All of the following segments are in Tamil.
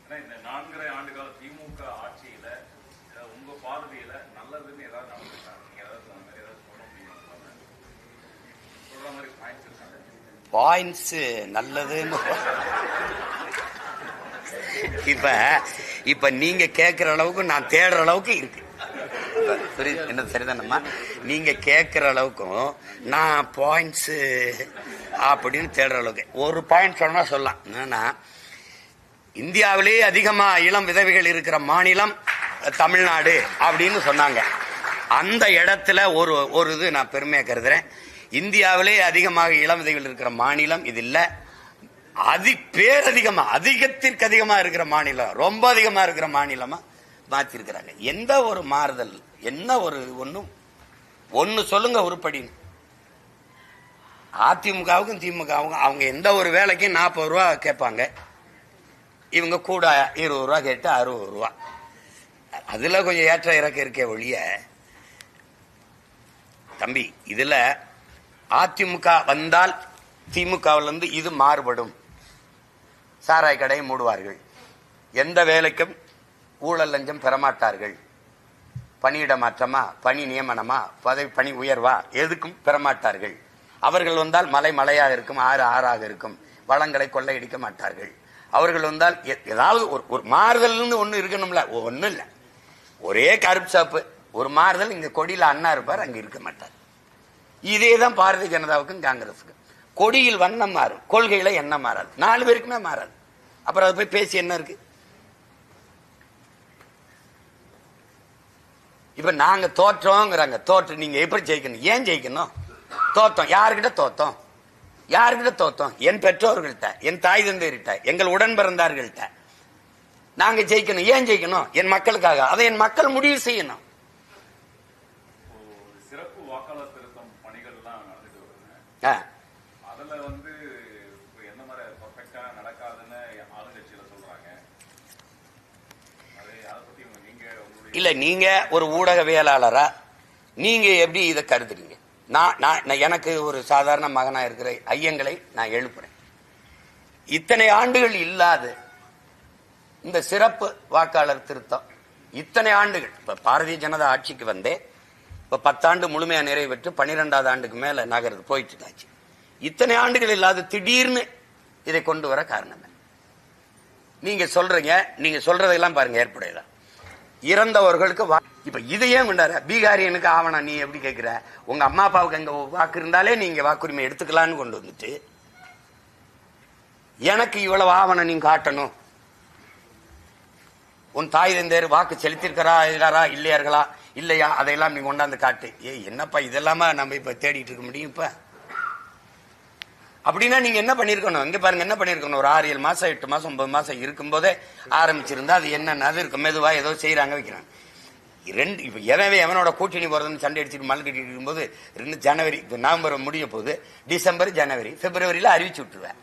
இந்த 4.5 ஆண்டு கால திமுக ஆட்சியில உங்க பார்வையில நல்லதுன்னு ஏதாவது நடந்துருக்காங்க? நீங்க ஏதாவது சொல்ல முடியும்? சொல்ற மாதிரி பாயிண்ட்ஸ் இருக்காங்க. பாயிண்ட்ஸ் நல்லதுன்னு இப்ப நீங்க கேட்கிற அளவுக்கு நான் தேடுற அளவுக்கு இருக்கு. என்ன சரிதானம்மா? நீங்க கேட்கிற அளவுக்கும் நான் பாயிண்ட்ஸ் அப்படின்னு தேடுற அளவுக்கு ஒரு பாயிண்ட் சொன்னா சொல்லலாம். என்னன்னா, இந்தியாவிலேயே அதிகமா இளம் விதவைகள் இருக்கிற மாநிலம் தமிழ்நாடு அப்படின்னு சொன்னாங்க. அந்த இடத்துல ஒரு இது நான் பெருமையா கருதுறேன். இந்தியாவிலே அதிகமாக இளம் விதவைகள் இருக்கிற மாநிலம் இது இல்ல. பேரதிகமா அதிகத்திற்கு அதிகமா இருக்கிற மாநிலம், ரொம்ப அதிகமா இருக்கிற மாநிலமா மாத்திருக்கிறாங்க. எந்த ஒரு மாறுதல், என்ன ஒரு ஒன்னு சொல்லுங்க உருப்படி. அதிமுகவுக்கும் திமுகவுக்கும் அவங்க எந்த ஒரு வேலைக்கும் 40 ரூபா கேட்பாங்க, இவங்க கூட 20 ரூபா கேட்டு 60 ரூபா. அதுல கொஞ்சம் ஏற்ற இறக்க இருக்கே ஒழிய தம்பி, இதுல அதிமுக வந்தால் திமுகவிலிருந்து இது மாறுபடும். சாராய் கடையை மூடுவார்கள், எந்த வேலைக்கும் ஊழல் லஞ்சம் பெறமாட்டார்கள், பணியிட மாற்றமா, பணி நியமனமா, பணி உயர்வா, எதுக்கும் பெறமாட்டார்கள். அவர்கள் வந்தால் மலை மலையாக இருக்கும், ஆறு ஆறாக இருக்கும், வளங்களை கொள்ளையடிக்க மாட்டார்கள். அவர்கள் வந்தால் ஏதாவது ஒரு மாறுதல் ஒண்ணு இருக்கணும்ல. ஒன்னும் இல்ல, ஒரே கருப்பு சாப்பு ஒரு மாறுதல். இங்க கொடியில அண்ணா இருப்பார், அங்க இருக்க மாட்டார். இதேதான் பாரதிய ஜனதாவுக்கும் காங்கிரஸுக்கும். கொடியில் வண்ணம் மாறும், கொள்கையில என்ன மாறாது. 4 பேருக்குமே மாறாது. அப்புறம் அதை போய் பேசி என்ன இருக்கு? இப்ப நாங்க தோற்றோங்கிறாங்க. தோற்று நீங்க எப்படி ஜெயிக்கணும்? ஏன் ஜெயிக்கணும்? தோத்தோம். யாருக்கிட்ட தோத்தோம்? யாருக்கிட்ட தோத்தோம்? என் பெற்றோர்கள்ட்ட, என் தாய் தந்தையர்கிட்ட, எங்கள் உடன் பிறந்தார்கள்ட்ட. நாங்க ஜெயிக்கணும். ஏன் ஜெயிக்கணும்? என் மக்களுக்காக. அதை என் மக்கள் முடிவு செய்யணும். சிறப்பு வாக்காளர் திருத்தம் பணிகள் எல்லாம் நடந்துட்டு வருங்க. அதுல என்ன மாதிரி பர்ஃபெக்ட்டா நடக்காதுன்னு ஆளுங்கட்சியில சொல்றாங்க. அதை பத்தி இல்ல, நீங்க ஒரு ஊடகவியலாளரா நீங்க எப்படி இதை கருதுறீங்க? நான் எனக்கு ஒரு சாதாரண மகனா இருக்கிற ஐயங்களை நான் எழுப்புறேன். இத்தனை ஆண்டுகள் இல்லாத இந்த சிறப்பு வாக்காளர் திருத்தம், இத்தனை ஆண்டுகள், இப்ப பாரதிய ஜனதா ஆட்சிக்கு வந்தே இப்ப 10 ஆண்டு முழுமையா நிறைவேற்று 12வது ஆண்டுக்கு மேல நகர்ந்து போயிட்டு இருக்காச்சு. இத்தனை ஆண்டுகள் இல்லாத திடீர்னு இதை கொண்டு வர காரணம் என்ன? நீங்க சொல்றீங்க, நீங்க சொல்றதெல்லாம் பாருங்க ஏற்புடையதா. இறந்தவர்களுக்கு இப்ப இதையே கொண்டாரு. பீகாரியனுக்கு ஆவணம் நீ எப்படி கேட்கிற? உங்க அம்மா அப்பாவுக்கு அங்க வாக்கு இருந்தாலே நீங்க வாக்குரிமை எடுத்துக்கலான்னு கொண்டு வந்துட்டு எனக்கு இவ்வளவு ஆவணம் நீங்க காட்டணும். உன் தாய் தந்தையர் வாக்கு செலுத்திருக்கிறாரா இல்லையார்களா இல்லையா அதையெல்லாம் நீங்க கொண்டாந்து காட்டு. என்னப்பா இதெல்லாமா நம்ம இப்ப தேடிட்டு இருக்க முடியும்? இப்ப அப்படின்னா நீங்க என்ன பண்ணிருக்கணும்? இங்க பாருங்க என்ன பண்ணிருக்கணும். ஒரு 6-7 மாசம் 8 மாசம் 9 மாசம் இருக்கும் போதே ஆரம்பிச்சிருந்தா அது என்ன இருக்கும். மெதுவா ஏதோ செய்யறாங்க வைக்கிறாங்க. இப்ப எவனோட கூட்டணி போறதுன்னு சண்டை அடிச்சுட்டு மலை கட்டிட்டு இருக்கும்போது ஜனவரி, நவம்பர் முடிய போகுது, டிசம்பர், ஜனவரி, பிப்ரவரியில அறிவிச்சு விட்டுருவேன்.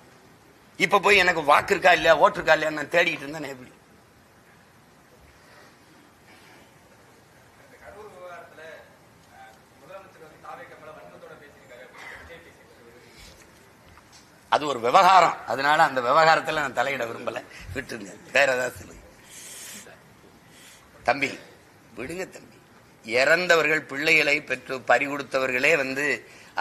இப்ப போய் எனக்கு வாக்கு இருக்கா இல்லையா, ஓட்டு இருக்கா இல்லையா நான் தேடிட்டு இருந்தேன். எப்படி அது ஒரு விவகாரம். அதனால அந்த விவகாரத்துல நான் தலையிட விரும்பல, விட்டுருங்க. வேற ஏதாவது சொல்லுங்க தம்பி. விடுங்க தம்பி. இறந்தவர்கள் பிள்ளைகளை பெற்று பறி கொடுத்தவர்களே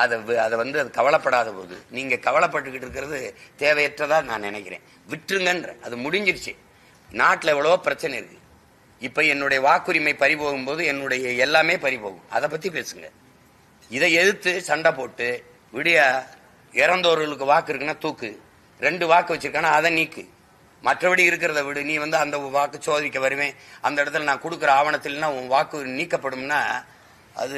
அதை அது கவலைப்படாத போது நீங்க கவலைப்பட்டுக்கிட்டு இருக்கிறது தேவையற்றதா நான் நினைக்கிறேன். விட்டுருங்கன்ற, அது முடிஞ்சிருச்சு. நாட்டில் எவ்வளவோ பிரச்சனை இருக்கு. இப்ப என்னுடைய வாக்குரிமை பறிபோகும் போது என்னுடைய எல்லாமே பறிபோகும். அதை பத்தி பேசுங்க. இதை எதிர்த்து சண்டை போட்டு விடியா இறந்தவர்களுக்கு வாக்கு இருக்குன்னா தூக்கு, 2 வாக்கு வச்சிருக்கானா அதை நீக்கு, மற்றபடி இருக்கிறத விடு. நீ அந்த வாக்கு சோதிக்க வருவேன், அந்த இடத்துல நான் கொடுக்குற ஆவணத்தில் உன் வாக்கு நீக்கப்படும்னா அது